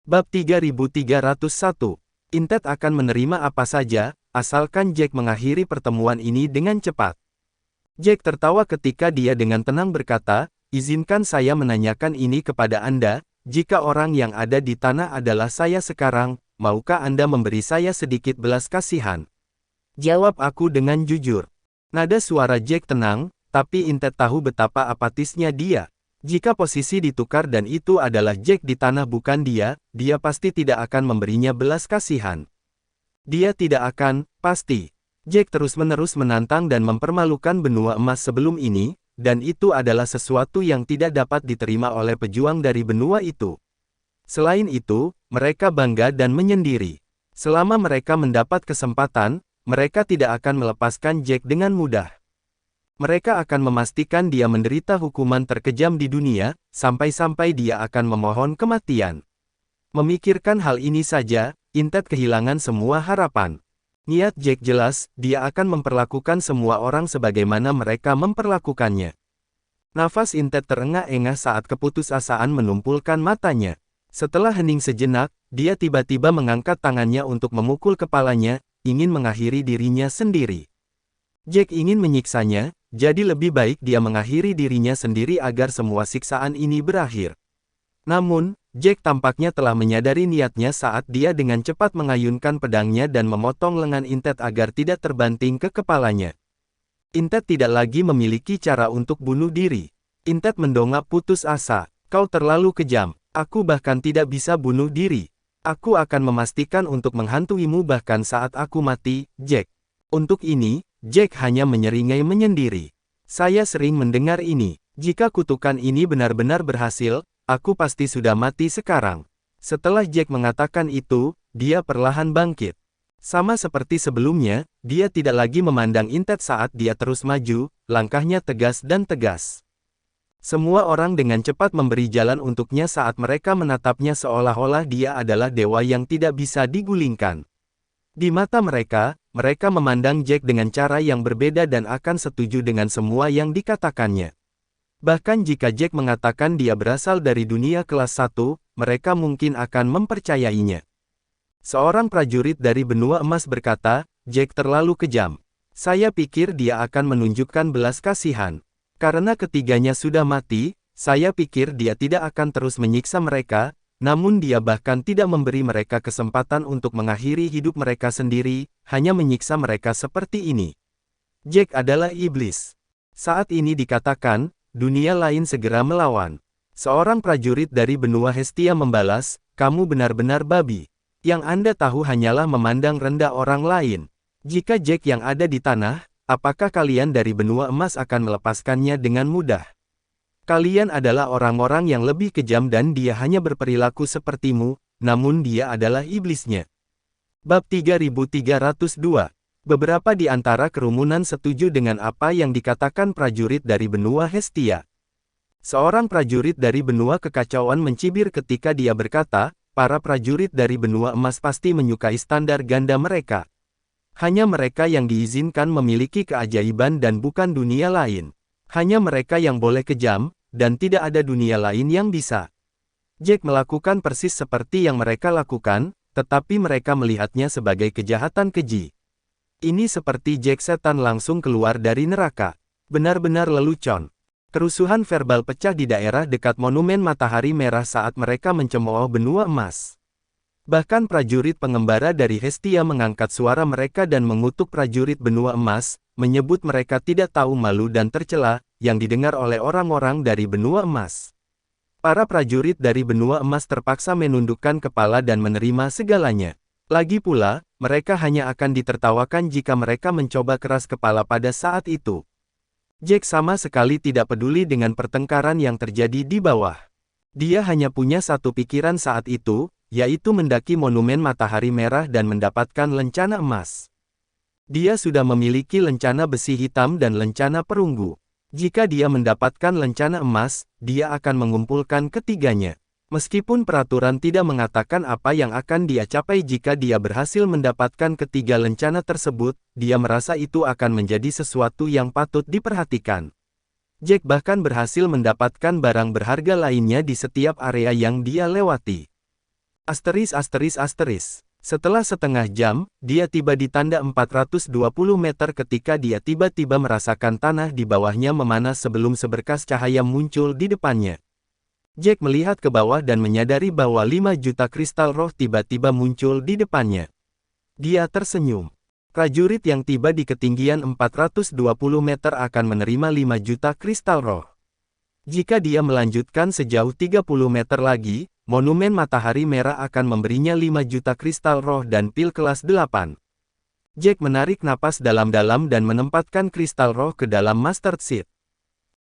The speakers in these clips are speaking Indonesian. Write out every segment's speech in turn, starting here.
Bab 3301. Intet akan menerima apa saja, asalkan Jack mengakhiri pertemuan ini dengan cepat. Jack tertawa ketika dia dengan tenang berkata, "Izinkan saya menanyakan ini kepada Anda, jika orang yang ada di tanah adalah saya sekarang, maukah Anda memberi saya sedikit belas kasihan?" Jawab aku dengan jujur. Nada suara Jack tenang, tapi Intet tahu betapa apatisnya dia. Jika posisi ditukar dan itu adalah Jack di tanah bukan dia pasti tidak akan memberinya belas kasihan. Dia tidak akan, pasti. Jack terus-menerus menantang dan mempermalukan benua emas sebelum ini, dan itu adalah sesuatu yang tidak dapat diterima oleh pejuang dari benua itu. Selain itu, mereka bangga dan menyendiri. Selama mereka mendapat kesempatan, mereka tidak akan melepaskan Jack dengan mudah. Mereka akan memastikan dia menderita hukuman terkejam di dunia, sampai-sampai dia akan memohon kematian. Memikirkan hal ini saja, Intet kehilangan semua harapan. Niat Jack jelas, dia akan memperlakukan semua orang sebagaimana mereka memperlakukannya. Nafas Intet terengah-engah saat keputusasaan menumpulkan matanya. Setelah hening sejenak, dia tiba-tiba mengangkat tangannya untuk memukul kepalanya, ingin mengakhiri dirinya sendiri. Jack ingin menyiksanya, jadi lebih baik dia mengakhiri dirinya sendiri agar semua siksaan ini berakhir. Namun, Jack tampaknya telah menyadari niatnya saat dia dengan cepat mengayunkan pedangnya dan memotong lengan Intet agar tidak terbanting ke kepalanya. Intet tidak lagi memiliki cara untuk bunuh diri. Intet mendongak putus asa. "Kau terlalu kejam. Aku bahkan tidak bisa bunuh diri. Aku akan memastikan untuk menghantuimu bahkan saat aku mati, Jack." Untuk ini, Jack hanya menyeringai menyendiri. "Saya sering mendengar ini. Jika kutukan ini benar-benar berhasil, aku pasti sudah mati sekarang." Setelah Jack mengatakan itu, dia perlahan bangkit. Sama seperti sebelumnya, dia tidak lagi memandang Intet saat dia terus maju, langkahnya tegas dan tegas. Semua orang dengan cepat memberi jalan untuknya saat mereka menatapnya seolah-olah dia adalah dewa yang tidak bisa digulingkan. Di mata mereka memandang Jack dengan cara yang berbeda dan akan setuju dengan semua yang dikatakannya. Bahkan jika Jack mengatakan dia berasal dari dunia kelas 1, mereka mungkin akan mempercayainya. Seorang prajurit dari benua emas berkata, "Jack terlalu kejam. Saya pikir dia akan menunjukkan belas kasihan. Karena ketiganya sudah mati, saya pikir dia tidak akan terus menyiksa mereka, namun dia bahkan tidak memberi mereka kesempatan untuk mengakhiri hidup mereka sendiri, hanya menyiksa mereka seperti ini." Jack adalah iblis. Saat ini dikatakan, dunia lain segera melawan. Seorang prajurit dari benua Hestia membalas, "Kamu benar-benar babi. Yang Anda tahu hanyalah memandang rendah orang lain. Jika Jack yang ada di tanah, apakah kalian dari benua emas akan melepaskannya dengan mudah? Kalian adalah orang-orang yang lebih kejam dan dia hanya berperilaku sepertimu, namun dia adalah iblisnya." Bab 3302. Beberapa di antara kerumunan setuju dengan apa yang dikatakan prajurit dari benua Hestia. Seorang prajurit dari benua kekacauan mencibir ketika dia berkata, "Para prajurit dari benua emas pasti menyukai standar ganda mereka. Hanya mereka yang diizinkan memiliki keajaiban dan bukan dunia lain. Hanya mereka yang boleh kejam, dan tidak ada dunia lain yang bisa." Jack melakukan persis seperti yang mereka lakukan, tetapi mereka melihatnya sebagai kejahatan keji. Ini seperti Jack setan langsung keluar dari neraka. Benar-benar lelucon. Kerusuhan verbal pecah di daerah dekat Monumen Matahari Merah saat mereka mencemooh benua emas. Bahkan prajurit pengembara dari Hestia mengangkat suara mereka dan mengutuk prajurit benua emas, menyebut mereka tidak tahu malu dan tercela, yang didengar oleh orang-orang dari benua emas. Para prajurit dari benua emas terpaksa menundukkan kepala dan menerima segalanya. Lagi pula, mereka hanya akan ditertawakan jika mereka mencoba keras kepala pada saat itu. Jack sama sekali tidak peduli dengan pertengkaran yang terjadi di bawah. Dia hanya punya satu pikiran saat itu, yaitu mendaki Monumen Matahari Merah dan mendapatkan lencana emas. Dia sudah memiliki lencana besi hitam dan lencana perunggu. Jika dia mendapatkan lencana emas, dia akan mengumpulkan ketiganya. Meskipun peraturan tidak mengatakan apa yang akan dia capai jika dia berhasil mendapatkan ketiga lencana tersebut, dia merasa itu akan menjadi sesuatu yang patut diperhatikan. Jack bahkan berhasil mendapatkan barang berharga lainnya di setiap area yang dia lewati. Asteris asteris asteris. Setelah setengah jam, dia tiba di tanda 420 meter ketika dia tiba-tiba merasakan tanah di bawahnya memanas sebelum seberkas cahaya muncul di depannya. Jack melihat ke bawah dan menyadari bahwa 5 juta kristal roh tiba-tiba muncul di depannya. Dia tersenyum. Prajurit yang tiba di ketinggian 420 meter akan menerima 5 juta kristal roh. Jika dia melanjutkan sejauh 30 meter lagi, Monumen Matahari Merah akan memberinya 5 juta kristal roh dan pil kelas 8. Jack menarik napas dalam-dalam dan menempatkan kristal roh ke dalam Master Seed.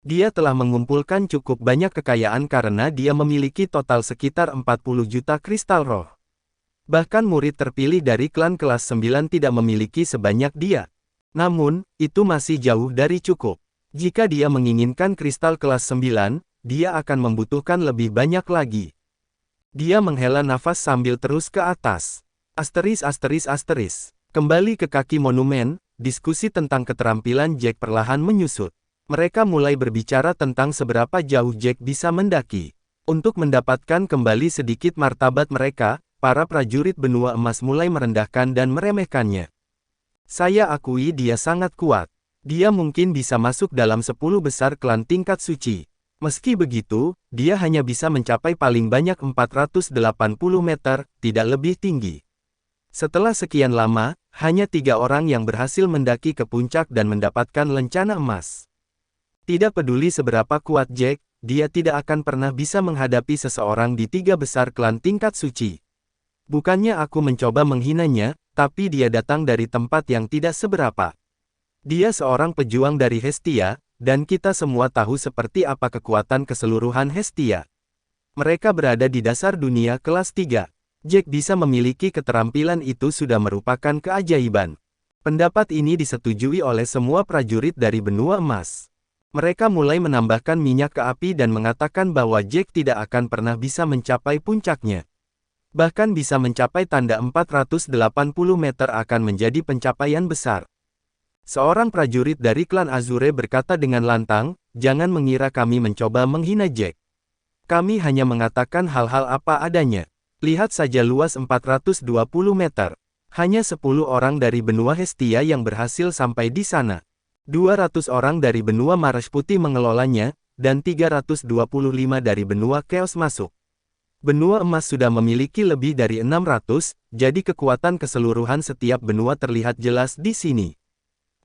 Dia telah mengumpulkan cukup banyak kekayaan karena dia memiliki total sekitar 40 juta kristal roh. Bahkan murid terpilih dari klan kelas 9 tidak memiliki sebanyak dia. Namun, itu masih jauh dari cukup. Jika dia menginginkan kristal kelas 9, dia akan membutuhkan lebih banyak lagi. Dia menghela nafas sambil terus ke atas. Asteris asteris asteris. Kembali ke kaki monumen, diskusi tentang keterampilan Jack perlahan menyusut. Mereka mulai berbicara tentang seberapa jauh Jack bisa mendaki. Untuk mendapatkan kembali sedikit martabat mereka, para prajurit benua emas mulai merendahkan dan meremehkannya. Saya akui dia sangat kuat. Dia mungkin bisa masuk dalam 10 besar klan tingkat suci. Meski begitu, dia hanya bisa mencapai paling banyak 480 meter, tidak lebih tinggi. Setelah sekian lama, hanya 3 orang yang berhasil mendaki ke puncak dan mendapatkan lencana emas. Tidak peduli seberapa kuat Jack, dia tidak akan pernah bisa menghadapi seseorang di 3 besar klan tingkat suci. Bukannya aku mencoba menghinanya, tapi dia datang dari tempat yang tidak seberapa. Dia seorang pejuang dari Hestia, dan kita semua tahu seperti apa kekuatan keseluruhan Hestia. Mereka berada di dasar dunia kelas 3. Jack bisa memiliki keterampilan itu sudah merupakan keajaiban. Pendapat ini disetujui oleh semua prajurit dari benua emas. Mereka mulai menambahkan minyak ke api dan mengatakan bahwa Jack tidak akan pernah bisa mencapai puncaknya. Bahkan bisa mencapai tanda 480 meter akan menjadi pencapaian besar. Seorang prajurit dari klan Azure berkata dengan lantang, "Jangan mengira kami mencoba menghina Jack. Kami hanya mengatakan hal-hal apa adanya. Lihat saja luas 420 meter. Hanya 10 orang dari benua Hestia yang berhasil sampai di sana. 200 orang dari benua Marash Putih mengelolanya, dan 325 dari benua Chaos masuk. Benua emas sudah memiliki lebih dari 600, jadi kekuatan keseluruhan setiap benua terlihat jelas di sini.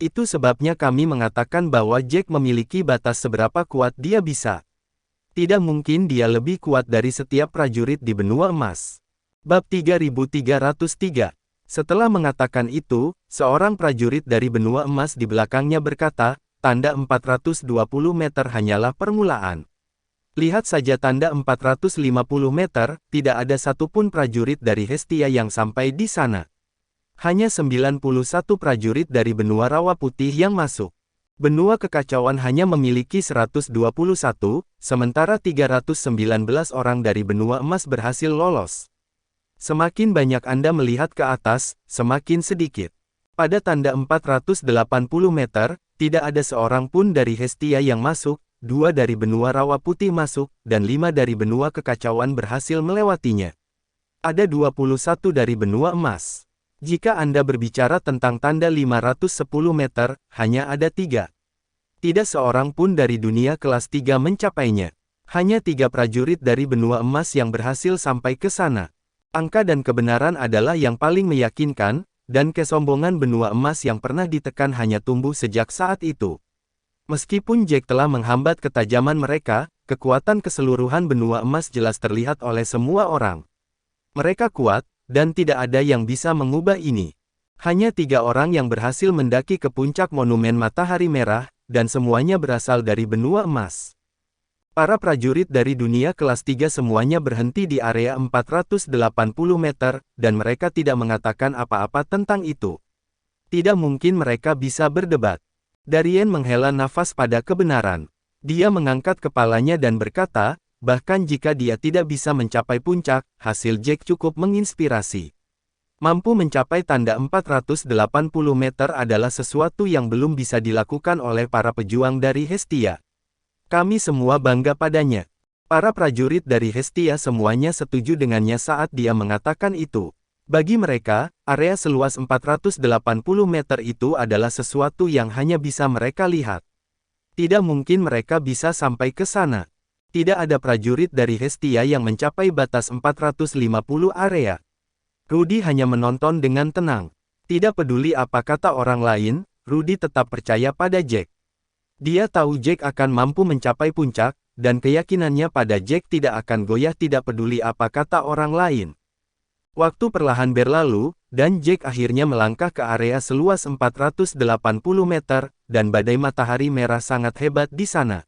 Itu sebabnya kami mengatakan bahwa Jack memiliki batas seberapa kuat dia bisa. Tidak mungkin dia lebih kuat dari setiap prajurit di benua emas." Bab 3303. Setelah mengatakan itu, seorang prajurit dari benua emas di belakangnya berkata, "Tanda 420 meter hanyalah permulaan. Lihat saja tanda 450 meter, tidak ada satupun prajurit dari Hestia yang sampai di sana. Hanya 91 prajurit dari benua Rawa Putih yang masuk. Benua Kekacauan hanya memiliki 121, sementara 319 orang dari benua emas berhasil lolos. Semakin banyak Anda melihat ke atas, semakin sedikit. Pada tanda 480 meter, tidak ada seorang pun dari Hestia yang masuk, 2 dari benua Rawa Putih masuk, dan 5 dari benua Kekacauan berhasil melewatinya. Ada 21 dari benua emas. Jika Anda berbicara tentang tanda 510 meter, hanya ada 3. Tidak seorang pun dari dunia kelas 3 mencapainya. Hanya 3 prajurit dari benua emas yang berhasil sampai ke sana. Angka dan kebenaran adalah yang paling meyakinkan, dan kesombongan benua emas yang pernah ditekan hanya tumbuh sejak saat itu. Meskipun Jack telah menghambat ketajaman mereka, kekuatan keseluruhan benua emas jelas terlihat oleh semua orang. Mereka kuat, dan tidak ada yang bisa mengubah ini. Hanya 3 orang yang berhasil mendaki ke puncak Monumen Matahari Merah, dan semuanya berasal dari benua emas. Para prajurit dari dunia kelas 3 semuanya berhenti di area 480 meter, dan mereka tidak mengatakan apa-apa tentang itu. Tidak mungkin mereka bisa berdebat. Darien menghela nafas pada kebenaran. Dia mengangkat kepalanya dan berkata, "Bahkan jika dia tidak bisa mencapai puncak, hasil Jack cukup menginspirasi. Mampu mencapai tanda 480 meter adalah sesuatu yang belum bisa dilakukan oleh para pejuang dari Hestia. Kami semua bangga padanya." Para prajurit dari Hestia semuanya setuju dengannya saat dia mengatakan itu. Bagi mereka, area seluas 480 meter itu adalah sesuatu yang hanya bisa mereka lihat. Tidak mungkin mereka bisa sampai ke sana. Tidak ada prajurit dari Hestia yang mencapai batas 450 area. Rudy hanya menonton dengan tenang. Tidak peduli apa kata orang lain, Rudy tetap percaya pada Jack. Dia tahu Jack akan mampu mencapai puncak, dan keyakinannya pada Jack tidak akan goyah tidak peduli apa kata orang lain. Waktu perlahan berlalu, dan Jack akhirnya melangkah ke area seluas 480 meter, dan badai matahari merah sangat hebat di sana.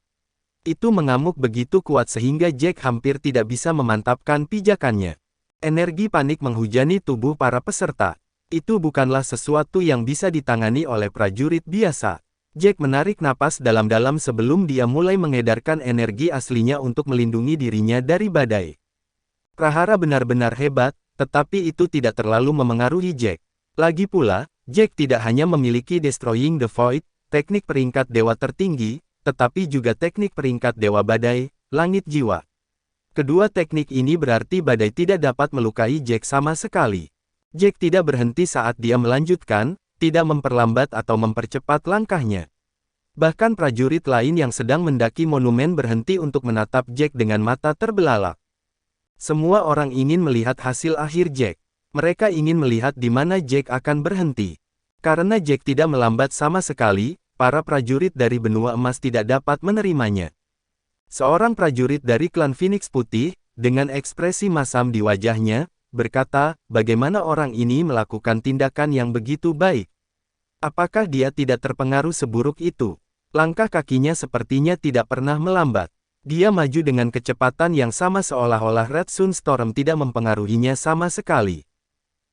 Itu mengamuk begitu kuat sehingga Jack hampir tidak bisa memantapkan pijakannya. Energi panik menghujani tubuh para peserta. Itu bukanlah sesuatu yang bisa ditangani oleh prajurit biasa. Jack menarik napas dalam-dalam sebelum dia mulai mengedarkan energi aslinya untuk melindungi dirinya dari badai. Prahara benar-benar hebat, tetapi itu tidak terlalu memengaruhi Jack. Lagi pula, Jack tidak hanya memiliki Destroying the Void, teknik peringkat dewa tertinggi, tetapi juga teknik peringkat dewa badai, langit jiwa. Kedua teknik ini berarti badai tidak dapat melukai Jack sama sekali. Jack tidak berhenti saat dia melanjutkan, tidak memperlambat atau mempercepat langkahnya. Bahkan prajurit lain yang sedang mendaki monumen berhenti untuk menatap Jack dengan mata terbelalak. Semua orang ingin melihat hasil akhir Jack. Mereka ingin melihat di mana Jack akan berhenti. Karena Jack tidak melambat sama sekali, para prajurit dari benua emas tidak dapat menerimanya. Seorang prajurit dari klan Phoenix Putih, dengan ekspresi masam di wajahnya, berkata, bagaimana orang ini melakukan tindakan yang begitu baik? Apakah dia tidak terpengaruh seburuk itu? Langkah kakinya sepertinya tidak pernah melambat. Dia maju dengan kecepatan yang sama seolah-olah Red Sun Storm tidak mempengaruhinya sama sekali.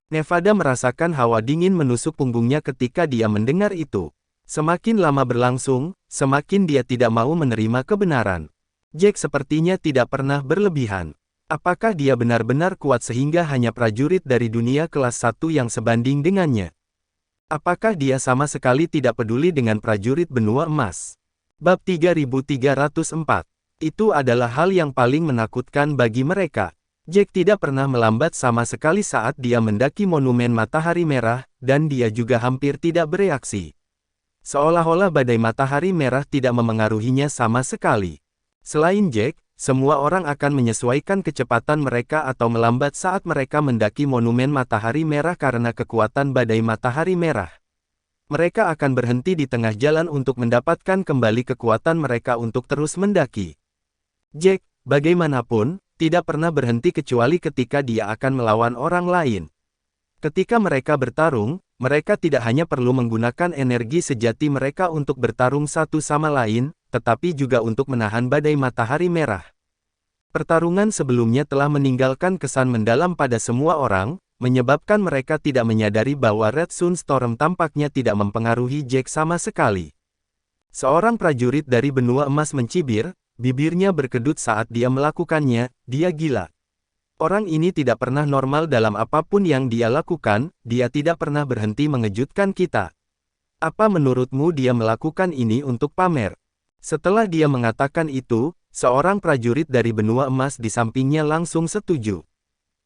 Nevada merasakan hawa dingin menusuk punggungnya ketika dia mendengar itu. Semakin lama berlangsung, semakin dia tidak mau menerima kebenaran. Jack sepertinya tidak pernah berlebihan. Apakah dia benar-benar kuat sehingga hanya prajurit dari dunia kelas 1 yang sebanding dengannya? Apakah dia sama sekali tidak peduli dengan prajurit benua emas? Bab 3304. Itu adalah hal yang paling menakutkan bagi mereka. Jack tidak pernah melambat sama sekali saat dia mendaki monumen matahari merah, dan dia juga hampir tidak bereaksi. Seolah-olah badai matahari merah tidak memengaruhinya sama sekali. Selain Jack, semua orang akan menyesuaikan kecepatan mereka atau melambat saat mereka mendaki monumen matahari merah karena kekuatan badai matahari merah. Mereka akan berhenti di tengah jalan untuk mendapatkan kembali kekuatan mereka untuk terus mendaki. Jack, bagaimanapun, tidak pernah berhenti kecuali ketika dia akan melawan orang lain. Ketika mereka bertarung, mereka tidak hanya perlu menggunakan energi sejati mereka untuk bertarung satu sama lain, tetapi juga untuk menahan badai matahari merah. Pertarungan sebelumnya telah meninggalkan kesan mendalam pada semua orang, menyebabkan mereka tidak menyadari bahwa Red Sun Storm tampaknya tidak mempengaruhi Jack sama sekali. Seorang prajurit dari benua emas mencibir, bibirnya berkedut saat dia melakukannya, dia gila. Orang ini tidak pernah normal dalam apapun yang dia lakukan, dia tidak pernah berhenti mengejutkan kita. Apa menurutmu dia melakukan ini untuk pamer? Setelah dia mengatakan itu, seorang prajurit dari benua emas di sampingnya langsung setuju.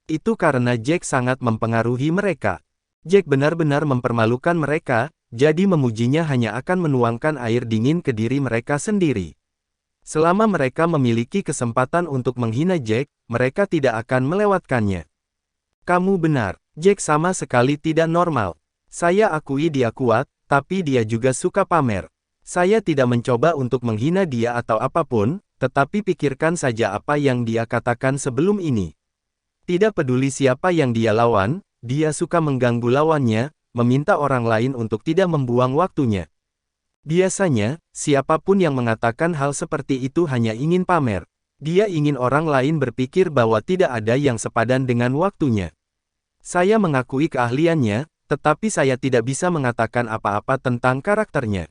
Itu karena Jack sangat mempengaruhi mereka. Jack benar-benar mempermalukan mereka, jadi memujinya hanya akan menuangkan air dingin ke diri mereka sendiri. Selama mereka memiliki kesempatan untuk menghina Jack, mereka tidak akan melewatkannya. Kamu benar, Jack sama sekali tidak normal. Saya akui dia kuat, tapi dia juga suka pamer. Saya tidak mencoba untuk menghina dia atau apapun, tetapi pikirkan saja apa yang dia katakan sebelum ini. Tidak peduli siapa yang dia lawan, dia suka mengganggu lawannya, meminta orang lain untuk tidak membuang waktunya. Biasanya, siapapun yang mengatakan hal seperti itu hanya ingin pamer. Dia ingin orang lain berpikir bahwa tidak ada yang sepadan dengan waktunya. Saya mengakui keahliannya, tetapi saya tidak bisa mengatakan apa-apa tentang karakternya.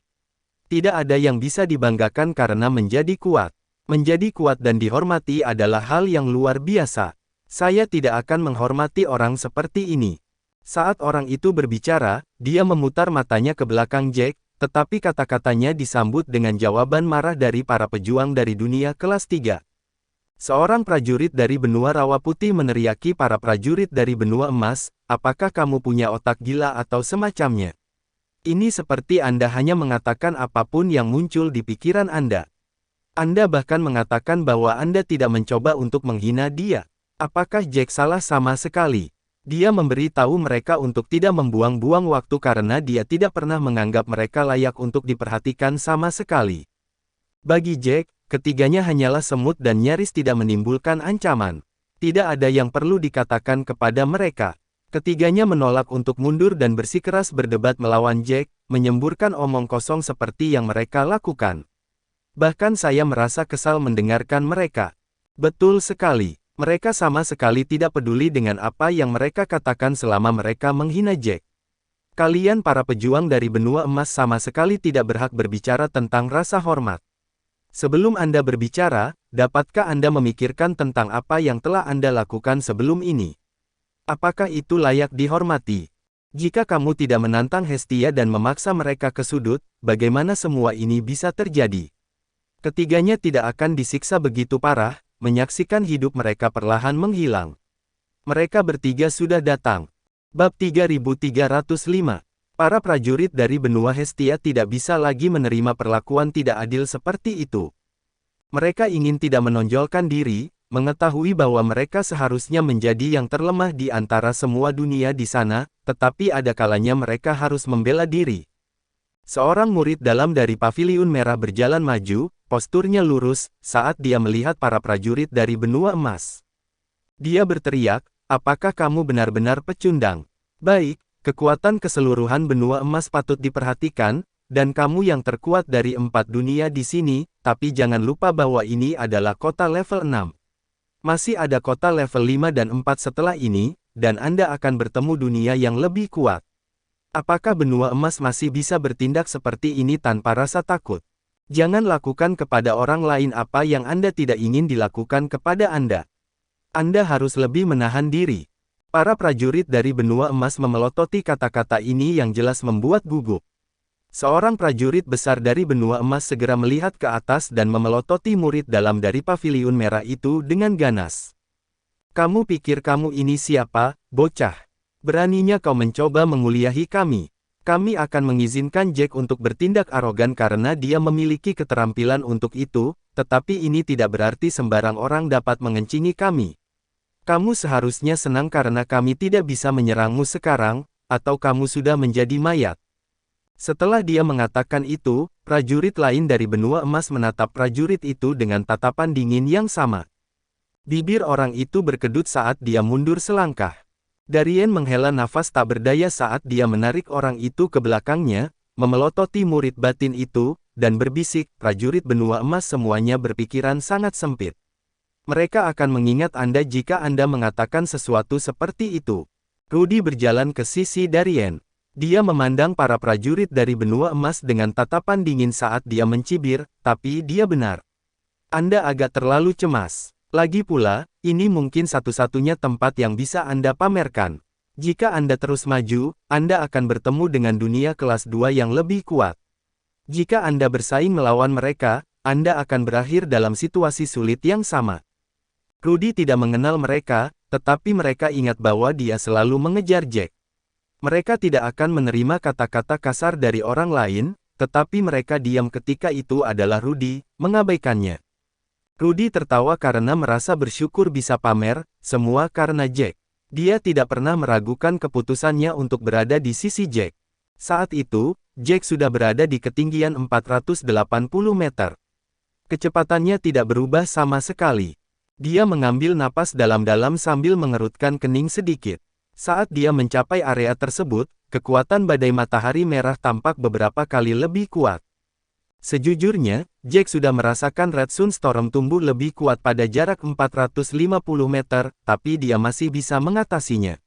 Tidak ada yang bisa dibanggakan karena menjadi kuat. Menjadi kuat dan dihormati adalah hal yang luar biasa. Saya tidak akan menghormati orang seperti ini. Saat orang itu berbicara, dia memutar matanya ke belakang Jack, tetapi kata-katanya disambut dengan jawaban marah dari para pejuang dari dunia kelas 3. Seorang prajurit dari benua rawa putih meneriaki para prajurit dari benua emas, apakah kamu punya otak gila atau semacamnya? Ini seperti Anda hanya mengatakan apapun yang muncul di pikiran Anda. Anda bahkan mengatakan bahwa Anda tidak mencoba untuk menghina dia. Apakah Jack salah sama sekali? Dia memberi tahu mereka untuk tidak membuang-buang waktu karena dia tidak pernah menganggap mereka layak untuk diperhatikan sama sekali. Bagi Jack, ketiganya hanyalah semut dan nyaris tidak menimbulkan ancaman. Tidak ada yang perlu dikatakan kepada mereka. Ketiganya menolak untuk mundur dan bersikeras berdebat melawan Jack, menyemburkan omong kosong seperti yang mereka lakukan. Bahkan saya merasa kesal mendengarkan mereka. Betul sekali, mereka sama sekali tidak peduli dengan apa yang mereka katakan selama mereka menghina Jack. Kalian para pejuang dari benua emas sama sekali tidak berhak berbicara tentang rasa hormat. Sebelum Anda berbicara, dapatkah Anda memikirkan tentang apa yang telah Anda lakukan sebelum ini? Apakah itu layak dihormati? Jika kamu tidak menantang Hestia dan memaksa mereka ke sudut, bagaimana semua ini bisa terjadi? Ketiganya tidak akan disiksa begitu parah, menyaksikan hidup mereka perlahan menghilang. Mereka bertiga sudah datang. Bab 3305. Para prajurit dari benua Hestia tidak bisa lagi menerima perlakuan tidak adil seperti itu. Mereka ingin tidak menonjolkan diri, mengetahui bahwa mereka seharusnya menjadi yang terlemah di antara semua dunia di sana, tetapi ada kalanya mereka harus membela diri. Seorang murid dalam dari paviliun merah berjalan maju, posturnya lurus, saat dia melihat para prajurit dari benua emas. Dia berteriak, apakah kamu benar-benar pecundang? Baik, kekuatan keseluruhan benua emas patut diperhatikan, dan kamu yang terkuat dari 4 dunia di sini, tapi jangan lupa bahwa ini adalah kota level 6. Masih ada kota level 5 dan 4 setelah ini, dan Anda akan bertemu dunia yang lebih kuat. Apakah benua emas masih bisa bertindak seperti ini tanpa rasa takut? Jangan lakukan kepada orang lain apa yang Anda tidak ingin dilakukan kepada Anda. Anda harus lebih menahan diri. Para prajurit dari benua emas memelototi kata-kata ini yang jelas membuat gugup. Seorang prajurit besar dari benua emas segera melihat ke atas dan memelototi murid dalam dari paviliun merah itu dengan ganas. Kamu pikir kamu ini siapa, bocah? Beraninya kau mencoba menguliahi kami. Kami akan mengizinkan Jack untuk bertindak arogan karena dia memiliki keterampilan untuk itu, tetapi ini tidak berarti sembarang orang dapat mengencingi kami. Kamu seharusnya senang karena kami tidak bisa menyerangmu sekarang, atau kamu sudah menjadi mayat. Setelah dia mengatakan itu, prajurit lain dari benua emas menatap prajurit itu dengan tatapan dingin yang sama. Bibir orang itu berkedut saat dia mundur selangkah. Darien menghela nafas tak berdaya saat dia menarik orang itu ke belakangnya, memelototi murid batin itu, dan berbisik, prajurit benua emas semuanya berpikiran sangat sempit. Mereka akan mengingat Anda jika Anda mengatakan sesuatu seperti itu. Rudy berjalan ke sisi Darien. Dia memandang para prajurit dari benua emas dengan tatapan dingin saat dia mencibir, tapi dia benar. Anda agak terlalu cemas. Lagi pula, ini mungkin satu-satunya tempat yang bisa Anda pamerkan. Jika Anda terus maju, Anda akan bertemu dengan dunia kelas 2 yang lebih kuat. Jika Anda bersaing melawan mereka, Anda akan berakhir dalam situasi sulit yang sama. Rudy tidak mengenal mereka, tetapi mereka ingat bahwa dia selalu mengejar Jack. Mereka tidak akan menerima kata-kata kasar dari orang lain, tetapi mereka diam ketika itu adalah Rudy, mengabaikannya. Rudy tertawa karena merasa bersyukur bisa pamer, semua karena Jack. Dia tidak pernah meragukan keputusannya untuk berada di sisi Jack. Saat itu, Jack sudah berada di ketinggian 480 meter. Kecepatannya tidak berubah sama sekali. Dia mengambil napas dalam-dalam sambil mengerutkan kening sedikit. Saat dia mencapai area tersebut, kekuatan badai matahari merah tampak beberapa kali lebih kuat. Sejujurnya, Jack sudah merasakan Red Sun Storm tumbuh lebih kuat pada jarak 450 meter, tapi dia masih bisa mengatasinya.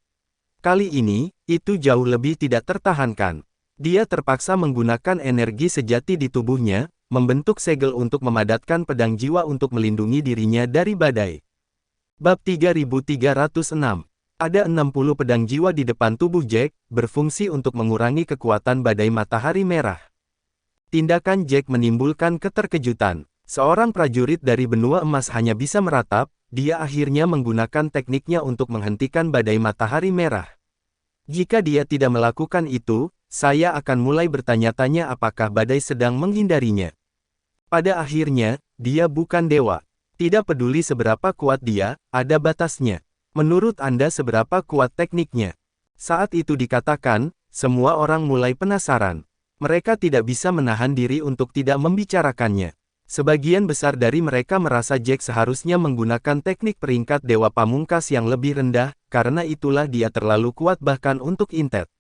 Kali ini, itu jauh lebih tidak tertahankan. Dia terpaksa menggunakan energi sejati di tubuhnya, membentuk segel untuk memadatkan pedang jiwa untuk melindungi dirinya dari badai. Bab 3306. Ada 60 pedang jiwa di depan tubuh Jack, berfungsi untuk mengurangi kekuatan badai matahari merah. Tindakan Jack menimbulkan keterkejutan. Seorang prajurit dari benua emas hanya bisa meratap, dia akhirnya menggunakan tekniknya untuk menghentikan badai matahari merah. Jika dia tidak melakukan itu, saya akan mulai bertanya-tanya apakah badai sedang menghindarinya. Pada akhirnya, dia bukan dewa. Tidak peduli seberapa kuat dia, ada batasnya. Menurut Anda seberapa kuat tekniknya? Saat itu dikatakan, semua orang mulai penasaran. Mereka tidak bisa menahan diri untuk tidak membicarakannya. Sebagian besar dari mereka merasa Jack seharusnya menggunakan teknik peringkat Dewa Pamungkas yang lebih rendah, karena itulah dia terlalu kuat bahkan untuk Intet.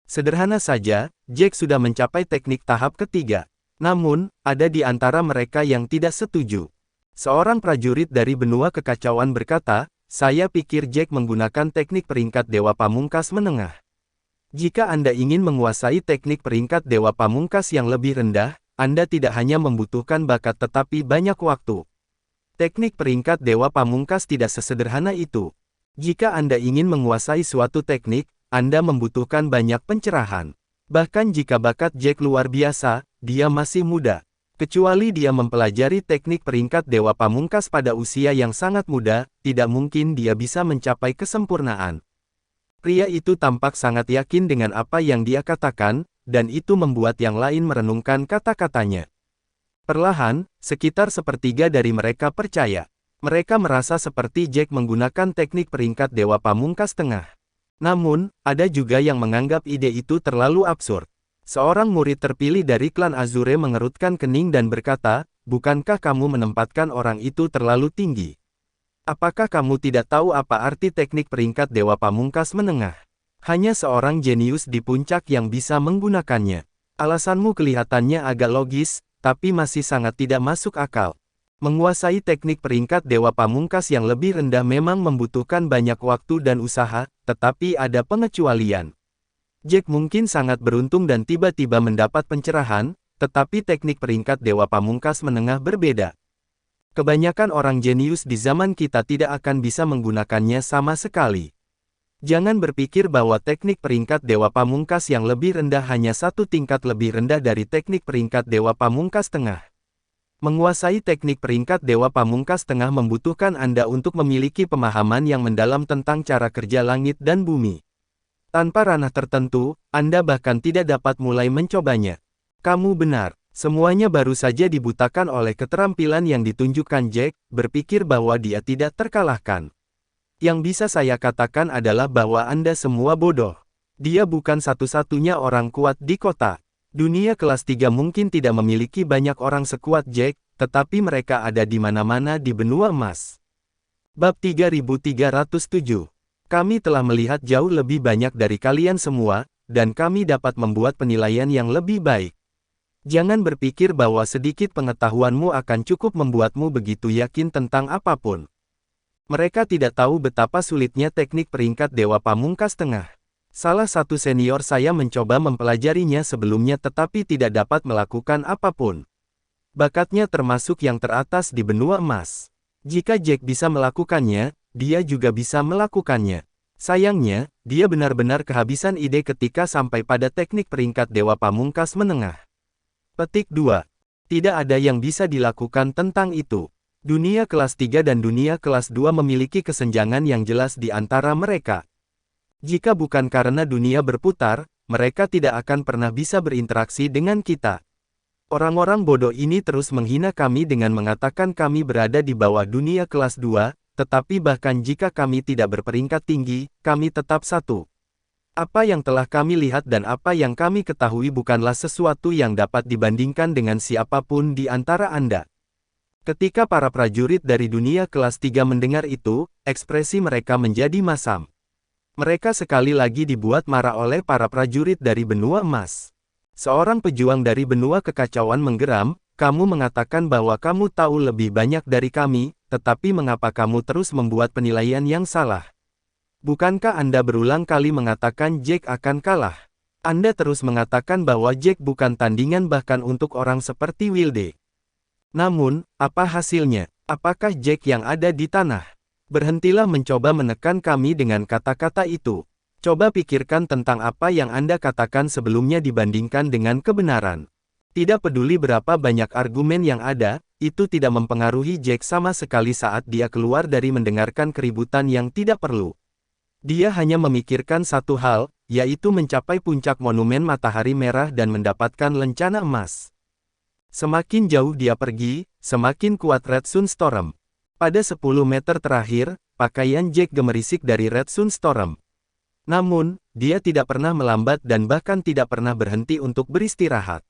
Sederhana saja, Jack sudah mencapai teknik tahap ketiga. Namun, ada di antara mereka yang tidak setuju. Seorang prajurit dari benua kekacauan berkata, saya pikir Jack menggunakan teknik peringkat Dewa Pamungkas menengah. Jika Anda ingin menguasai teknik peringkat Dewa Pamungkas yang lebih rendah, Anda tidak hanya membutuhkan bakat tetapi banyak waktu. Teknik peringkat Dewa Pamungkas tidak sesederhana itu. Jika Anda ingin menguasai suatu teknik, Anda membutuhkan banyak pencerahan. Bahkan jika bakat Jack luar biasa, dia masih muda. Kecuali dia mempelajari teknik peringkat Dewa Pamungkas pada usia yang sangat muda, tidak mungkin dia bisa mencapai kesempurnaan. Pria itu tampak sangat yakin dengan apa yang dia katakan, dan itu membuat yang lain merenungkan kata-katanya. Perlahan, sekitar sepertiga dari mereka percaya. Mereka merasa seperti Jack menggunakan teknik peringkat Dewa Pamungkas tengah. Namun, ada juga yang menganggap ide itu terlalu absurd. Seorang murid terpilih dari klan Azure mengerutkan kening dan berkata, bukankah kamu menempatkan orang itu terlalu tinggi? Apakah kamu tidak tahu apa arti teknik peringkat Dewa Pamungkas menengah? Hanya seorang jenius di puncak yang bisa menggunakannya. Alasanmu kelihatannya agak logis, tapi masih sangat tidak masuk akal. Menguasai teknik peringkat Dewa Pamungkas yang lebih rendah memang membutuhkan banyak waktu dan usaha, tetapi ada pengecualian. Jack mungkin sangat beruntung dan tiba-tiba mendapat pencerahan, tetapi teknik peringkat Dewa Pamungkas menengah berbeda. Kebanyakan orang jenius di zaman kita tidak akan bisa menggunakannya sama sekali. Jangan berpikir bahwa teknik peringkat Dewa Pamungkas yang lebih rendah hanya satu tingkat lebih rendah dari teknik peringkat Dewa Pamungkas tengah. Menguasai teknik peringkat Dewa Pamungkas tengah membutuhkan Anda untuk memiliki pemahaman yang mendalam tentang cara kerja langit dan bumi. Tanpa ranah tertentu, Anda bahkan tidak dapat mulai mencobanya. Kamu benar, semuanya baru saja dibutakan oleh keterampilan yang ditunjukkan Jack, berpikir bahwa dia tidak terkalahkan. Yang bisa saya katakan adalah bahwa Anda semua bodoh. Dia bukan satu-satunya orang kuat di kota. Dunia kelas 3 mungkin tidak memiliki banyak orang sekuat Jack, tetapi mereka ada di mana-mana di benua emas. Bab 3307. Kami telah melihat jauh lebih banyak dari kalian semua, dan kami dapat membuat penilaian yang lebih baik. Jangan berpikir bahwa sedikit pengetahuanmu akan cukup membuatmu begitu yakin tentang apapun. Mereka tidak tahu betapa sulitnya teknik peringkat Dewa Pamungkas tengah. Salah satu senior saya mencoba mempelajarinya sebelumnya tetapi tidak dapat melakukan apapun. Bakatnya termasuk yang teratas di benua emas. Jika Jack bisa melakukannya, dia juga bisa melakukannya. Sayangnya, dia benar-benar kehabisan ide ketika sampai pada teknik peringkat Dewa Pamungkas menengah. Petik 2. Tidak ada yang bisa dilakukan tentang itu. Dunia kelas 3 dan dunia kelas 2 memiliki kesenjangan yang jelas di antara mereka. Jika bukan karena dunia berputar, mereka tidak akan pernah bisa berinteraksi dengan kita. Orang-orang bodoh ini terus menghina kami dengan mengatakan kami berada di bawah dunia kelas 2, tetapi bahkan jika kami tidak berperingkat tinggi, kami tetap satu. Apa yang telah kami lihat dan apa yang kami ketahui bukanlah sesuatu yang dapat dibandingkan dengan siapapun di antara Anda. Ketika para prajurit dari dunia kelas 3 mendengar itu, ekspresi mereka menjadi masam. Mereka sekali lagi dibuat marah oleh para prajurit dari benua emas. Seorang pejuang dari benua kekacauan menggeram, kamu mengatakan bahwa kamu tahu lebih banyak dari kami, tetapi mengapa kamu terus membuat penilaian yang salah? Bukankah Anda berulang kali mengatakan Jack akan kalah? Anda terus mengatakan bahwa Jack bukan tandingan bahkan untuk orang seperti Wilde. Namun, apa hasilnya? Apakah Jack yang ada di tanah? Berhentilah mencoba menekan kami dengan kata-kata itu. Coba pikirkan tentang apa yang Anda katakan sebelumnya dibandingkan dengan kebenaran. Tidak peduli berapa banyak argumen yang ada, itu tidak mempengaruhi Jack sama sekali saat dia keluar dari mendengarkan keributan yang tidak perlu. Dia hanya memikirkan satu hal, yaitu mencapai puncak monumen matahari merah dan mendapatkan lencana emas. Semakin jauh dia pergi, semakin kuat Red Sun Storm. Pada 10 meter terakhir, pakaian Jack gemerisik dari Red Sun Storm. Namun, dia tidak pernah melambat dan bahkan tidak pernah berhenti untuk beristirahat.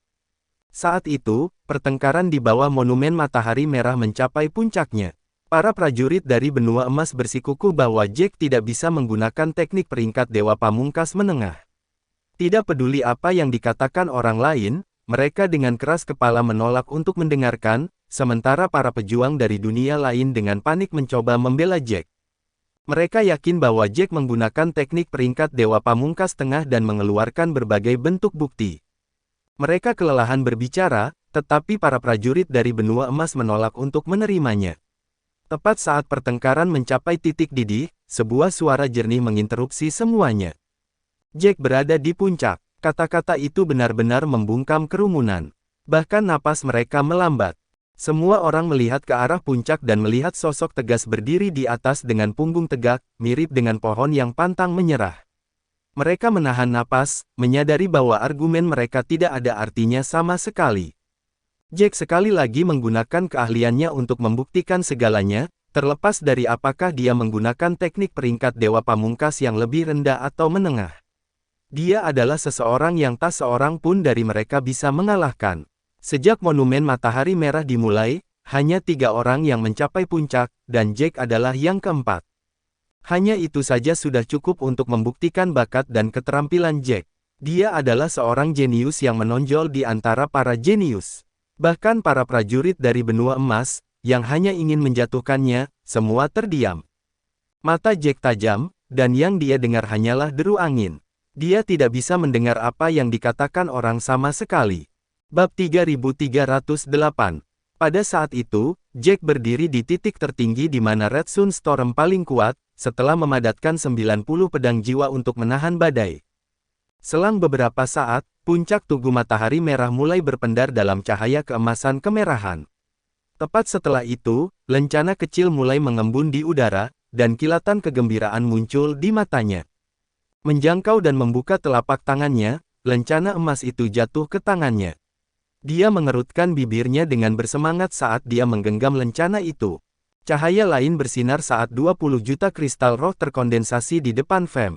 Saat itu, pertengkaran di bawah monumen matahari merah mencapai puncaknya. Para prajurit dari benua emas bersikukuh bahwa Jack tidak bisa menggunakan teknik peringkat Dewa Pamungkas menengah. Tidak peduli apa yang dikatakan orang lain, mereka dengan keras kepala menolak untuk mendengarkan, sementara para pejuang dari dunia lain dengan panik mencoba membela Jack. Mereka yakin bahwa Jack menggunakan teknik peringkat Dewa Pamungkas tengah dan mengeluarkan berbagai bentuk bukti. Mereka kelelahan berbicara, tetapi para prajurit dari benua emas menolak untuk menerimanya. Tepat saat pertengkaran mencapai titik didih, sebuah suara jernih menginterupsi semuanya. Jack berada di puncak. Kata-kata itu benar-benar membungkam kerumunan. Bahkan napas mereka melambat. Semua orang melihat ke arah puncak dan melihat sosok tegas berdiri di atas dengan punggung tegak, mirip dengan pohon yang pantang menyerah. Mereka menahan napas, menyadari bahwa argumen mereka tidak ada artinya sama sekali. Jack sekali lagi menggunakan keahliannya untuk membuktikan segalanya, terlepas dari apakah dia menggunakan teknik peringkat Dewa Pamungkas yang lebih rendah atau menengah. Dia adalah seseorang yang tak seorang pun dari mereka bisa mengalahkan. Sejak monumen matahari merah dimulai, hanya 3 orang yang mencapai puncak, dan Jack adalah yang keempat. Hanya itu saja sudah cukup untuk membuktikan bakat dan keterampilan Jack. Dia adalah seorang jenius yang menonjol di antara para jenius. Bahkan para prajurit dari benua emas, yang hanya ingin menjatuhkannya, semua terdiam. Mata Jack tajam, dan yang dia dengar hanyalah deru angin. Dia tidak bisa mendengar apa yang dikatakan orang sama sekali. Bab 3308. Pada saat itu, Jack berdiri di titik tertinggi di mana Red Sun Storm paling kuat, setelah memadatkan 90 pedang jiwa untuk menahan badai. Selang beberapa saat, puncak tugu matahari merah mulai berpendar dalam cahaya keemasan kemerahan. Tepat setelah itu, lencana kecil mulai mengembun di udara, dan kilatan kegembiraan muncul di matanya. Menjangkau dan membuka telapak tangannya, lencana emas itu jatuh ke tangannya. Dia mengerutkan bibirnya dengan bersemangat saat dia menggenggam lencana itu. Cahaya lain bersinar saat 20 juta kristal roh terkondensasi di depan Fem.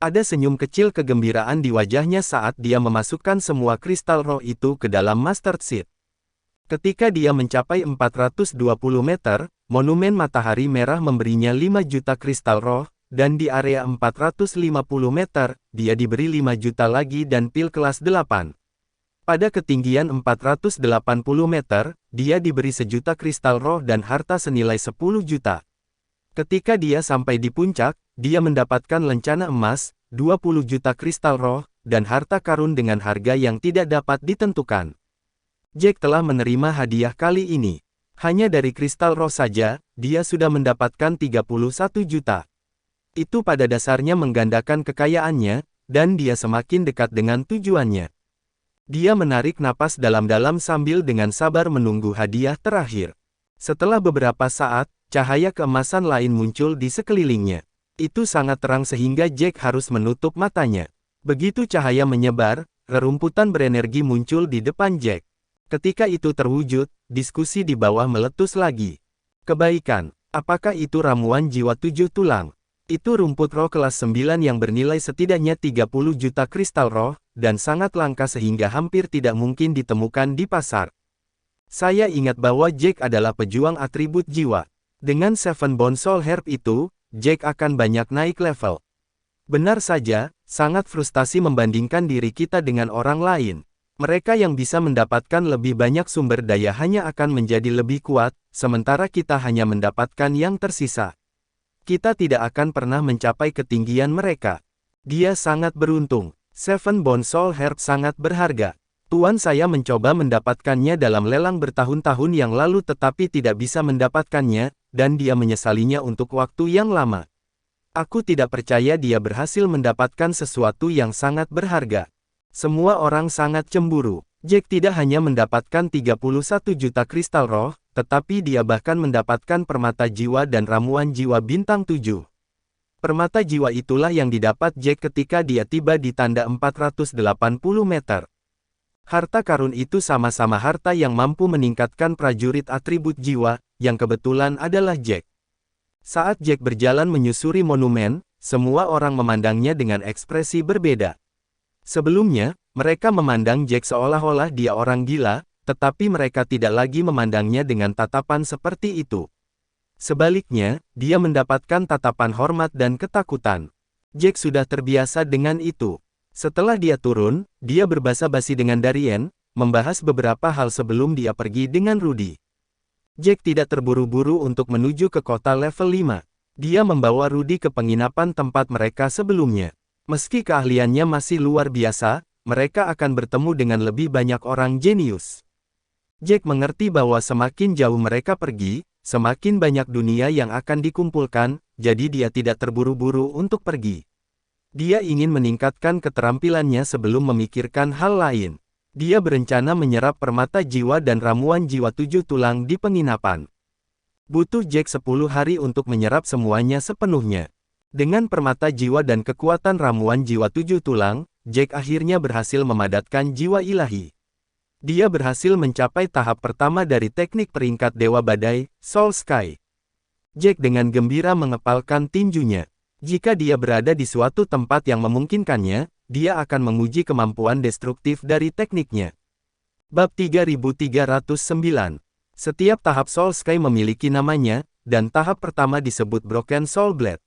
Ada senyum kecil kegembiraan di wajahnya saat dia memasukkan semua kristal roh itu ke dalam Master Seed. Ketika dia mencapai 420 meter, monumen matahari merah memberinya 5 juta kristal roh, dan di area 450 meter, dia diberi 5 juta lagi dan pil kelas 8. Pada ketinggian 480 meter, dia diberi 1 juta kristal roh dan harta senilai 10 juta. Ketika dia sampai di puncak, dia mendapatkan lencana emas, 20 juta kristal roh, dan harta karun dengan harga yang tidak dapat ditentukan. Jack telah menerima hadiah kali ini. Hanya dari kristal roh saja, dia sudah mendapatkan 31 juta. Itu pada dasarnya menggandakan kekayaannya, dan dia semakin dekat dengan tujuannya. Dia menarik napas dalam-dalam sambil dengan sabar menunggu hadiah terakhir. Setelah beberapa saat, cahaya keemasan lain muncul di sekelilingnya. Itu sangat terang sehingga Jack harus menutup matanya. Begitu cahaya menyebar, rerumputan berenergi muncul di depan Jack. Ketika itu terwujud, diskusi di bawah meletus lagi. Kebaikan, apakah itu ramuan jiwa 7 tulang? Itu rumput roh kelas 9 yang bernilai setidaknya 30 juta kristal roh, dan sangat langka sehingga hampir tidak mungkin ditemukan di pasar. Saya ingat bahwa Jack adalah pejuang atribut jiwa. Dengan Seven Bone Soul Herb itu, Jack akan banyak naik level. Benar saja, sangat frustasi membandingkan diri kita dengan orang lain. Mereka yang bisa mendapatkan lebih banyak sumber daya hanya akan menjadi lebih kuat, sementara kita hanya mendapatkan yang tersisa. Kita tidak akan pernah mencapai ketinggian mereka. Dia sangat beruntung. Seven Bone Soul Herb sangat berharga. Tuan saya mencoba mendapatkannya dalam lelang bertahun-tahun yang lalu tetapi tidak bisa mendapatkannya, dan dia menyesalinya untuk waktu yang lama. Aku tidak percaya dia berhasil mendapatkan sesuatu yang sangat berharga. Semua orang sangat cemburu. Jack tidak hanya mendapatkan 31 juta kristal roh, tetapi dia bahkan mendapatkan permata jiwa dan ramuan jiwa bintang 7. Permata jiwa itulah yang didapat Jack ketika dia tiba di tanda 480 meter. Harta karun itu sama-sama harta yang mampu meningkatkan prajurit atribut jiwa, yang kebetulan adalah Jack. Saat Jack berjalan menyusuri monumen, semua orang memandangnya dengan ekspresi berbeda. Sebelumnya, mereka memandang Jack seolah-olah dia orang gila, tetapi mereka tidak lagi memandangnya dengan tatapan seperti itu. Sebaliknya, dia mendapatkan tatapan hormat dan ketakutan. Jack sudah terbiasa dengan itu. Setelah dia turun, dia berbasa-basi dengan Darien, membahas beberapa hal sebelum dia pergi dengan Rudy. Jack tidak terburu-buru untuk menuju ke kota level 5. Dia membawa Rudy ke penginapan tempat mereka sebelumnya. Meski keahliannya masih luar biasa, mereka akan bertemu dengan lebih banyak orang jenius. Jack mengerti bahwa semakin jauh mereka pergi, semakin banyak dunia yang akan dikumpulkan, jadi dia tidak terburu-buru untuk pergi. Dia ingin meningkatkan keterampilannya sebelum memikirkan hal lain. Dia berencana menyerap permata jiwa dan ramuan jiwa 7 tulang di penginapan. Butuh Jack 10 hari untuk menyerap semuanya sepenuhnya. Dengan permata jiwa dan kekuatan ramuan jiwa 7 tulang, Jack akhirnya berhasil memadatkan jiwa ilahi. Dia berhasil mencapai tahap pertama dari teknik peringkat Dewa Badai, Soul Sky. Jack dengan gembira mengepalkan tinjunya. Jika dia berada di suatu tempat yang memungkinkannya, dia akan menguji kemampuan destruktif dari tekniknya. Bab 3309. Setiap tahap Soul Sky memiliki namanya, dan tahap pertama disebut Broken Soul Blade.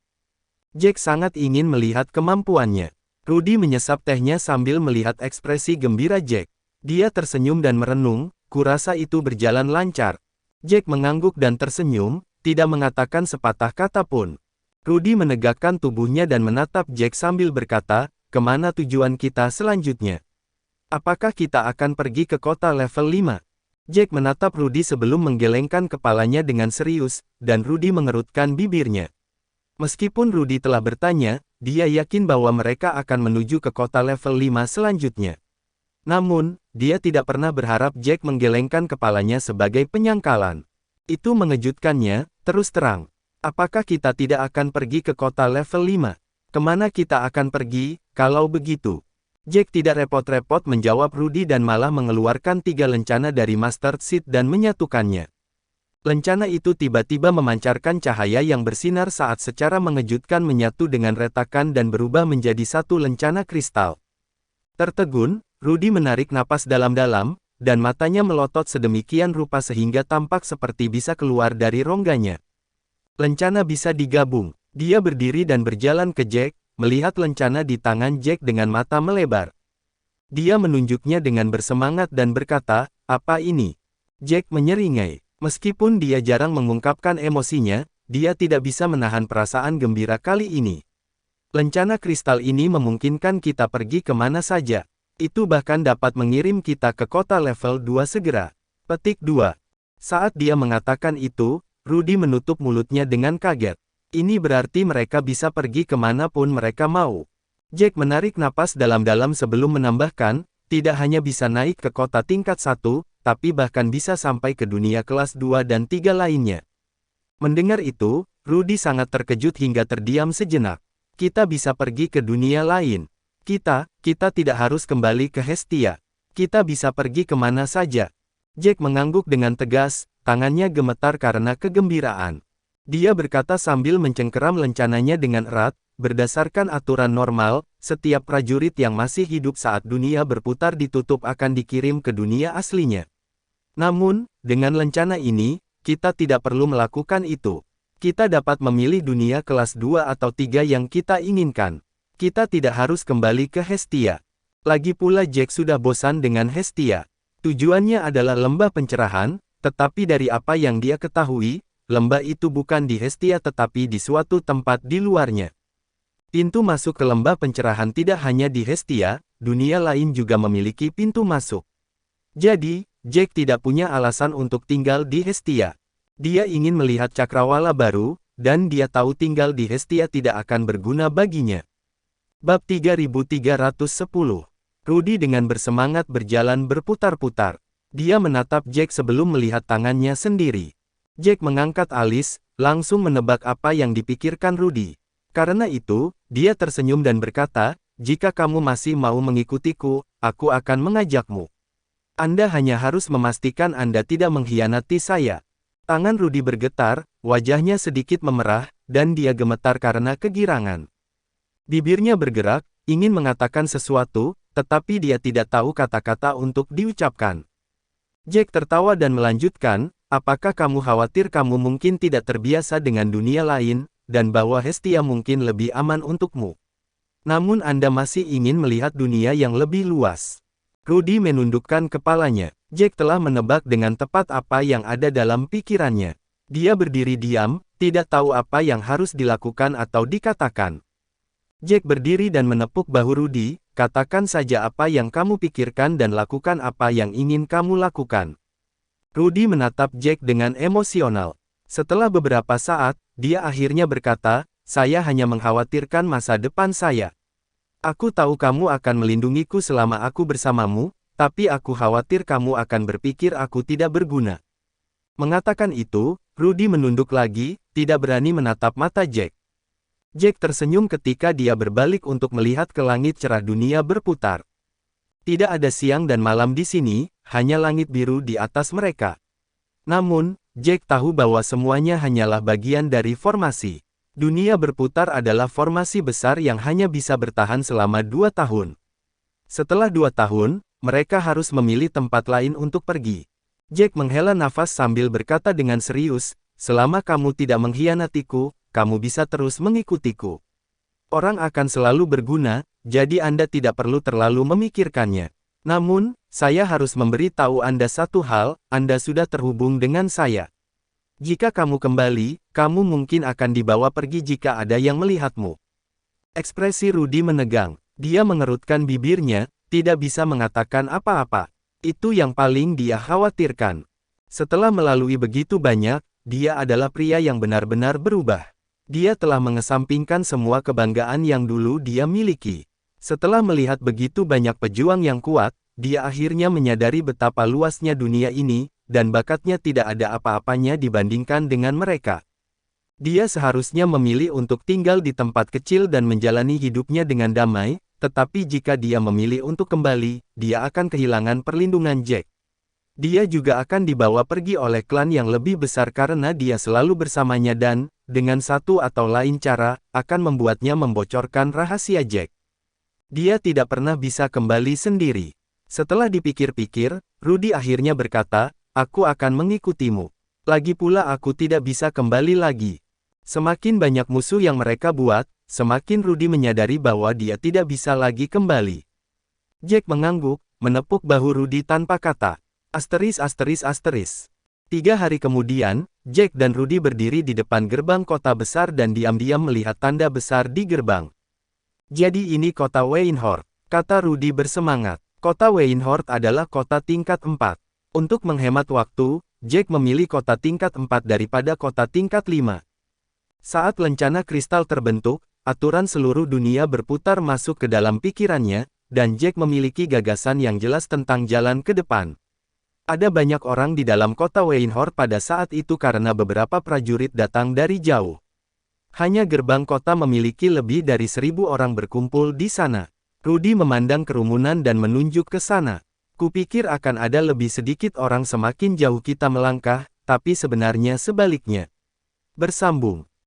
Jack sangat ingin melihat kemampuannya. Rudy menyesap tehnya sambil melihat ekspresi gembira Jack. Dia tersenyum dan merenung, kurasa itu berjalan lancar. Jack mengangguk dan tersenyum, tidak mengatakan sepatah kata pun. Rudy menegakkan tubuhnya dan menatap Jack sambil berkata, "Kemana tujuan kita selanjutnya? Apakah kita akan pergi ke kota level 5? Jack menatap Rudy sebelum menggelengkan kepalanya dengan serius, dan Rudy mengerutkan bibirnya. Meskipun Rudy telah bertanya, dia yakin bahwa mereka akan menuju ke kota level 5 selanjutnya. Namun, dia tidak pernah berharap Jack menggelengkan kepalanya sebagai penyangkalan. Itu mengejutkannya, terus terang. Apakah kita tidak akan pergi ke kota level 5? Kemana kita akan pergi, kalau begitu? Jack tidak repot-repot menjawab Rudy dan malah mengeluarkan 3 lencana dari Mustard Seed dan menyatukannya. Lencana itu tiba-tiba memancarkan cahaya yang bersinar saat secara mengejutkan menyatu dengan retakan dan berubah menjadi satu lencana kristal. Tertegun, Rudy menarik napas dalam-dalam, dan matanya melotot sedemikian rupa sehingga tampak seperti bisa keluar dari rongganya. Lencana bisa digabung. Dia berdiri dan berjalan ke Jack, melihat lencana di tangan Jack dengan mata melebar. Dia menunjuknya dengan bersemangat dan berkata, "Apa ini?" Jack menyeringai. Meskipun dia jarang mengungkapkan emosinya, dia tidak bisa menahan perasaan gembira kali ini. Lencana kristal ini memungkinkan kita pergi kemana saja. Itu bahkan dapat mengirim kita ke kota level 2 segera. Petik 2. Saat dia mengatakan itu, Rudy menutup mulutnya dengan kaget. Ini berarti mereka bisa pergi kemanapun mereka mau. Jack menarik napas dalam-dalam sebelum menambahkan, tidak hanya bisa naik ke kota tingkat 1, tapi bahkan bisa sampai ke dunia kelas 2 dan 3 lainnya. Mendengar itu, Rudy sangat terkejut hingga terdiam sejenak. Kita bisa pergi ke dunia lain. Kita tidak harus kembali ke Hestia. Kita bisa pergi kemana saja. Jack mengangguk dengan tegas, tangannya gemetar karena kegembiraan. Dia berkata sambil mencengkeram lencananya dengan erat, berdasarkan aturan normal, setiap prajurit yang masih hidup saat dunia berputar ditutup akan dikirim ke dunia aslinya. Namun, dengan lencana ini, kita tidak perlu melakukan itu. Kita dapat memilih dunia kelas 2 atau 3 yang kita inginkan. Kita tidak harus kembali ke Hestia. Lagi pula Jack sudah bosan dengan Hestia. Tujuannya adalah lembah pencerahan, tetapi dari apa yang dia ketahui, lembah itu bukan di Hestia tetapi di suatu tempat di luarnya. Pintu masuk ke lembah pencerahan tidak hanya di Hestia, dunia lain juga memiliki pintu masuk. Jadi, Jack tidak punya alasan untuk tinggal di Hestia. Dia ingin melihat cakrawala baru, dan dia tahu tinggal di Hestia tidak akan berguna baginya. Bab 3310. Rudy dengan bersemangat berjalan berputar-putar. Dia menatap Jack sebelum melihat tangannya sendiri. Jack mengangkat alis, langsung menebak apa yang dipikirkan Rudy. Karena itu, dia tersenyum dan berkata, "Jika kamu masih mau mengikutiku, aku akan mengajakmu. Anda hanya harus memastikan Anda tidak mengkhianati saya." Tangan Rudy bergetar, wajahnya sedikit memerah, dan dia gemetar karena kegirangan. Bibirnya bergerak, ingin mengatakan sesuatu, tetapi dia tidak tahu kata-kata untuk diucapkan. Jack tertawa dan melanjutkan, "Apakah kamu khawatir kamu mungkin tidak terbiasa dengan dunia lain, dan bahwa Hestia mungkin lebih aman untukmu? Namun Anda masih ingin melihat dunia yang lebih luas." Rudy menundukkan kepalanya. Jack telah menebak dengan tepat apa yang ada dalam pikirannya. Dia berdiri diam, tidak tahu apa yang harus dilakukan atau dikatakan. Jack berdiri dan menepuk bahu Rudy, "Katakan saja apa yang kamu pikirkan dan lakukan apa yang ingin kamu lakukan." Rudy menatap Jack dengan emosional. Setelah beberapa saat, dia akhirnya berkata, "Saya hanya mengkhawatirkan masa depan saya. Aku tahu kamu akan melindungiku selama aku bersamamu, tapi aku khawatir kamu akan berpikir aku tidak berguna." Mengatakan itu, Rudy menunduk lagi, tidak berani menatap mata Jack. Jack tersenyum ketika dia berbalik untuk melihat ke langit cerah dunia berputar. Tidak ada siang dan malam di sini, hanya langit biru di atas mereka. Namun, Jack tahu bahwa semuanya hanyalah bagian dari formasi. Dunia berputar adalah formasi besar yang hanya bisa bertahan selama 2 tahun. Setelah 2 tahun, mereka harus memilih tempat lain untuk pergi. Jack menghela nafas sambil berkata dengan serius, "Selama kamu tidak mengkhianatiku, kamu bisa terus mengikutiku. Orang akan selalu berguna, jadi Anda tidak perlu terlalu memikirkannya. Namun, saya harus memberi tahu Anda satu hal, Anda sudah terhubung dengan saya. Jika kamu kembali, kamu mungkin akan dibawa pergi jika ada yang melihatmu." Ekspresi Rudy menegang. Dia mengerutkan bibirnya, tidak bisa mengatakan apa-apa. Itu yang paling dia khawatirkan. Setelah melalui begitu banyak, dia adalah pria yang benar-benar berubah. Dia telah mengesampingkan semua kebanggaan yang dulu dia miliki. Setelah melihat begitu banyak pejuang yang kuat, dia akhirnya menyadari betapa luasnya dunia ini, dan bakatnya tidak ada apa-apanya dibandingkan dengan mereka. Dia seharusnya memilih untuk tinggal di tempat kecil dan menjalani hidupnya dengan damai, tetapi jika dia memilih untuk kembali, dia akan kehilangan perlindungan Jack. Dia juga akan dibawa pergi oleh klan yang lebih besar karena dia selalu bersamanya dan, dengan satu atau lain cara, akan membuatnya membocorkan rahasia Jack. Dia tidak pernah bisa kembali sendiri. Setelah dipikir-pikir, Rudy akhirnya berkata, "Aku akan mengikutimu. Lagi pula aku tidak bisa kembali lagi." Semakin banyak musuh yang mereka buat, semakin Rudy menyadari bahwa dia tidak bisa lagi kembali. Jack mengangguk, menepuk bahu Rudy tanpa kata. 3 hari kemudian, Jack dan Rudy berdiri di depan gerbang kota besar dan diam-diam melihat tanda besar di gerbang. "Jadi ini kota Weinhort," kata Rudy bersemangat. Kota Weinhort adalah kota tingkat 4. Untuk menghemat waktu, Jack memilih kota tingkat 4 daripada kota tingkat 5. Saat lencana kristal terbentuk, aturan seluruh dunia berputar masuk ke dalam pikirannya, dan Jack memiliki gagasan yang jelas tentang jalan ke depan. Ada banyak orang di dalam kota Weinhort pada saat itu karena beberapa prajurit datang dari jauh. Hanya gerbang kota memiliki lebih dari 1.000 orang berkumpul di sana. Rudy memandang kerumunan dan menunjuk ke sana. "Kupikir akan ada lebih sedikit orang semakin jauh kita melangkah, tapi sebenarnya sebaliknya." Bersambung.